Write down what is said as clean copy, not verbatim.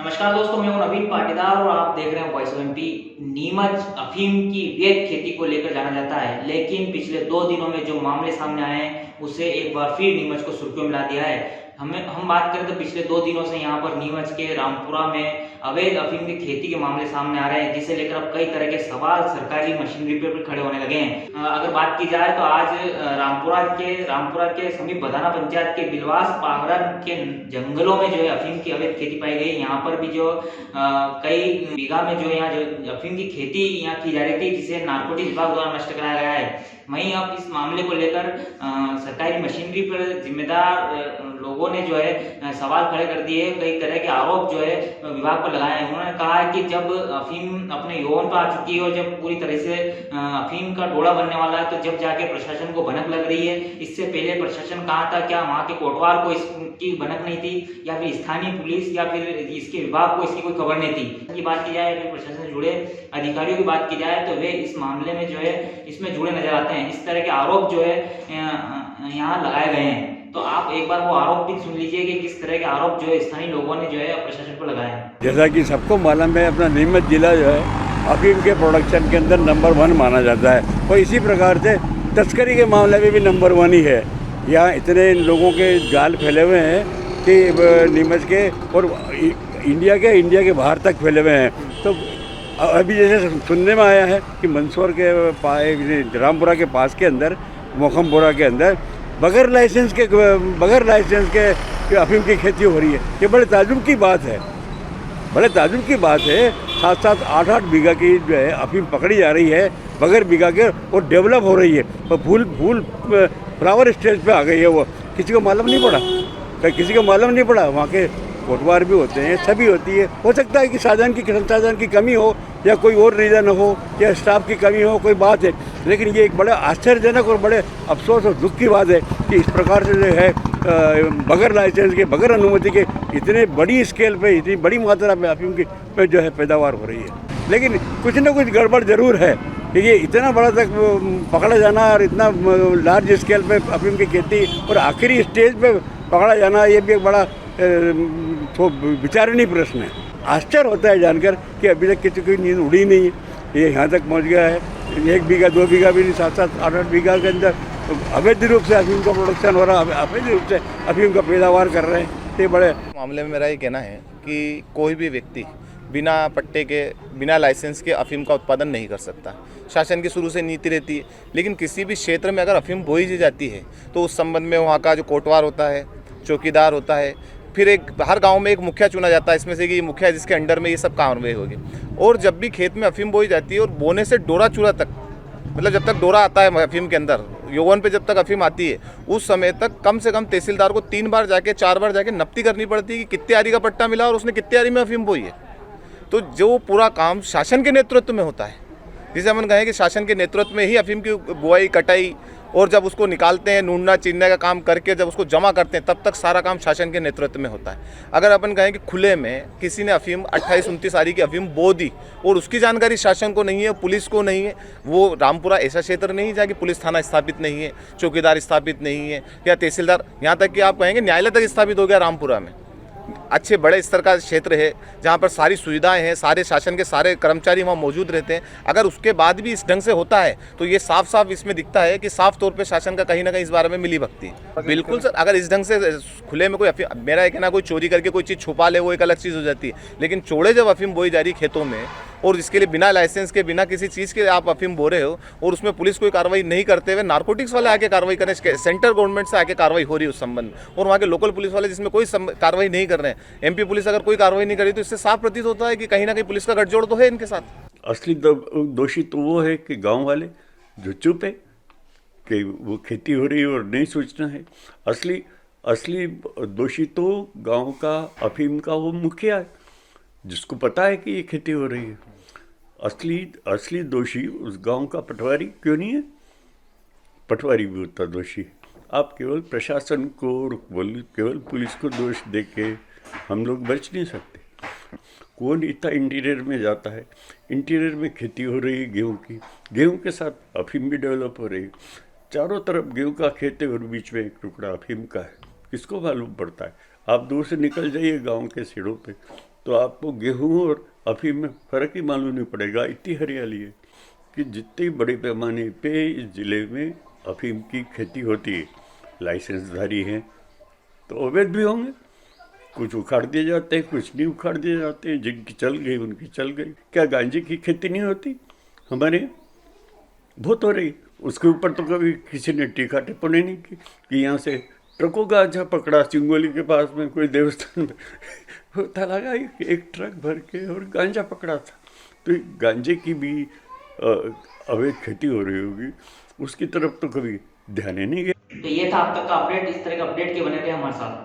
नमस्कार दोस्तों, मैं हूं नवीन पाटीदार और आप देख रहे हैं वॉइस ऑफ एमपी। नीमच अफीम की अवैध खेती को लेकर जाना जाता है, लेकिन पिछले 2 दिनों में जो मामले सामने आए हैं उसे एक बार फिर नीमच को सुर्खियों में ला दिया है। हम बात करें तो पिछले 2 दिनों से यहाँ पर नीमच के रामपुरा में अवैध अफीम की खेती के मामले सामने आ रहे हैं, जिसे लेकर अब कई तरह के सवाल सरकारी मशीनरी पर खड़े होने लगे हैं। अगर बात की जाए तो आज रामपुरा के समीप बदाना पंचायत के बिलवास पावरा के जंगलों में जो है अफीम की अवैध खेती पाई गई। यहाँ पर भी जो कई बीघा में जो यहाँ जो अफीम की खेती यहाँ की जा रही थी, जिसे नारकोटिक्स विभाग द्वारा नष्ट कराया गया है। वहीं अब इस मामले को लेकर सरकारी मशीनरी पर जिम्मेदार लोगों ने जो है सवाल खड़े कर दिए। कई तरह के आरोप जो है विभाग पर लगाए हैं। उन्होंने कहा है कि जब अफीम अपने यौवन पर आ चुकी है और जब पूरी तरह से अफीम का डोला बनने वाला है, तो जब जाके प्रशासन को भनक लग रही है। इससे पहले प्रशासन कहाँ था? क्या वहाँ के कोटवार को इसकी भनक नहीं थी, या फिर स्थानीय पुलिस या फिर इसके विभाग को इसकी कोई खबर नहीं थी? की बात की जाए, फिर प्रशासन से जुड़े अधिकारियों की बात की जाए तो वे इस मामले में जो है इसमें जुड़े नजर आते हैं। इस तरह के आरोप जो है यहाँ लगाए गए हैं। तो आप एक बार वो आरोप भी सुन लीजिए कि किस तरह के आरोप जो है स्थानीय लोगों ने जो है प्रशासन पर लगाए हैं। जैसा कि सबको मालूम है, अपना नीमच जिला जो है अफीम के प्रोडक्शन के अंदर नंबर 1 माना जाता है, और इसी प्रकार से तस्करी के मामले में भी नंबर 1 ही है। यहाँ इतने लोगों के जाल फैले हुए हैं कि नीमच के और इंडिया के बाहर तक फैले हुए हैं। तो अभी जैसे सुनने में आया है कि मंदसौर के रामपुरा के पास के अंदर, मोखमपुरा के अंदर बगैर लाइसेंस के अफीम की खेती हो रही है। ये बड़े ताज्जुब की बात है, 7-7, 8-8 बीघा की जो है अफीम पकड़ी जा रही है बगैर बीघा के, और डेवलप हो रही है, और फूल फ्लावर स्टेज पे आ गई है। वो किसी को मालूम नहीं पड़ा। वहाँ के कोटवार भी होते हैं, सभी होती है। हो सकता है कि संसाधन की कमी हो, या कोई और रीज़न हो, या स्टाफ की कमी हो, कोई बात है। लेकिन ये एक बड़ा आश्चर्यजनक और बड़े अफसोस और दुख की बात है कि इस प्रकार से जो है बगैर लाइसेंस के, बगैर अनुमति के इतने बड़ी स्केल पे, इतनी बड़ी मात्रा में अफीम की पे जो है पैदावार हो रही है। लेकिन कुछ न कुछ गड़बड़ ज़रूर है कि ये इतना बड़ा तक पकड़ा जाना, और इतना लार्ज स्केल पे अफीम की खेती और आखिरी स्टेज पे पकड़ा जाना, ये भी एक बड़ा तो विचारणीय प्रश्न है। आश्चर्य होता है जानकर कि अभी तक किसी की नींद उड़ी नहीं है, ये यहाँ तक पहुँच गया है। 1 बीघा 2 बीघा भी नहीं, 7-7, 8-8 बीघा के अंदर अवैध रूप से अफीम का प्रोडक्शन हो रहा है, अवैध रूप से अफीम का पैदावार कर रहे हैं। ये बड़े मामले में मेरा ये कहना है कि कोई भी व्यक्ति बिना पट्टे के, बिना लाइसेंस के अफीम का उत्पादन नहीं कर सकता। शासन की शुरू से नीति रहती है, लेकिन किसी भी क्षेत्र में अगर अफीम बोई जाती है तो उस संबंध में वहाँ का जो कोटवार होता है, चौकीदार होता है, फिर हर गांव में एक मुखिया चुना जाता है इसमें से कि ये मुखिया जिसके अंडर में ये सब कार्रवाई होगी। और जब भी खेत में अफीम बोई जाती है और बोने से डोरा चूरा तक, मतलब जब तक डोरा आता है अफीम के अंदर, यौवन पे जब तक अफीम आती है, उस समय तक कम से कम तहसीलदार को 3 बार जाके 4 बार जाके नप्ती करनी पड़ती है कि कितने आरी का पट्टा मिला और उसने कितने आरी में अफीम बोई है। तो जो पूरा काम शासन के नेतृत्व में होता है, जिसे हम कहें कि शासन के नेतृत्व में ही अफीम की बुआई, कटाई, और जब उसको निकालते हैं, ढूंढना चीरने का काम करके जब उसको जमा करते हैं, तब तक सारा काम शासन के नेतृत्व में होता है। अगर अपन कहें कि खुले में किसी ने अफीम 28-29 आरी की अफीम बो दी और उसकी जानकारी शासन को नहीं है, पुलिस को नहीं है, वो रामपुरा ऐसा क्षेत्र नहीं जहाँ कि पुलिस थाना स्थापित नहीं है, चौकीदार स्थापित नहीं है, या तहसीलदार, यहाँ तक कि आप कहेंगे न्यायालय तक स्थापित हो गया रामपुरा में। अच्छे बड़े स्तर का क्षेत्र है जहाँ पर सारी सुविधाएं हैं, सारे शासन के सारे कर्मचारी वहाँ मौजूद रहते हैं। अगर उसके बाद भी इस ढंग से होता है तो ये साफ साफ इसमें दिखता है कि साफ तौर पे शासन का कहीं ना कहीं इस बारे में मिली भगती है। बिल्कुल सर, अगर इस ढंग से खुले में कोई मेरा एक ना कोई चोरी करके कोई चीज़ छुपा ले, वो एक अलग चीज़ हो जाती है, लेकिन चौड़े जब अफीम बोई जा रही खेतों में और इसके लिए बिना लाइसेंस के, बिना किसी चीज़ के आप अफीम बो रहे हो, और उसमें पुलिस कोई कार्रवाई नहीं करते हुए नारकोटिक्स वाले आके कार्रवाई करें, सेंट्रल गवर्नमेंट से आके कार्रवाई हो रही है उस संबंध में, और वहाँ के लोकल पुलिस वाले जिसमें कोई कार्रवाई नहीं कर रहे हैं, एमपी पुलिस अगर कोई कार्रवाई नहीं करी, तो इससे साफ प्रतीत होता है कि कहीं ना कहीं पुलिस का गठजोड़ तो है इनके साथ। असली दोषी तो वो है कि गांव वाले जो चुप है कि वो खेती हो रही है और नहीं सोचना है। असली दोषी तो गांव का अफीम का वो मुखिया है, जिसको पता है कि ये खेती हो रही है। असली दोषी उस गांव का पटवारी क्यों नहीं है? पटवारी भी उतना दोषी है। आप केवल प्रशासन को और केवल पुलिस को दोष दे के हम लोग बच नहीं सकते। कौन इतना इंटीरियर में जाता है? इंटीरियर में खेती हो रही है गेहूं की, गेहूं के साथ अफीम भी डेवलप हो रही है। चारों तरफ गेहूं का खेत है और बीच में एक टुकड़ा अफीम का है। किसको मालूम पड़ता है? आप दूर से निकल जाइए गांव के सीढ़ों पे, तो आपको गेहूं और अफीम में फ़र्क ही मालूम नहीं पड़ेगा। इतनी हरियाली है कि जितने बड़े पैमाने पे इस ज़िले में अफीम की खेती होती है, लाइसेंसधारी हैं तो अवैध भी होंगे। कुछ उखाड़ दिए जाते हैं, कुछ नहीं उखाड़ दिए जाते हैं। जिनकी चल गई उनकी चल गई। क्या गांजे की खेती नहीं होती हमारे यहाँ? बहुत हो रही। उसके ऊपर तो कभी किसी ने टीका टिप्पणी नहीं की कि यहाँ से ट्रकों का अच्छा पकड़ा चिंगोली के पास में कोई देवस्थान में होता लगा एक ट्रक भर के और गांजा पकड़ा था। तो गांजे की भी अवैध खेती हो रही होगी, उसकी तरफ तो कभी ध्यान ही नहीं गया। तो ये था अब तक का अपडेट। इस तरह का अपडेट के बने रहे हमारे साथ।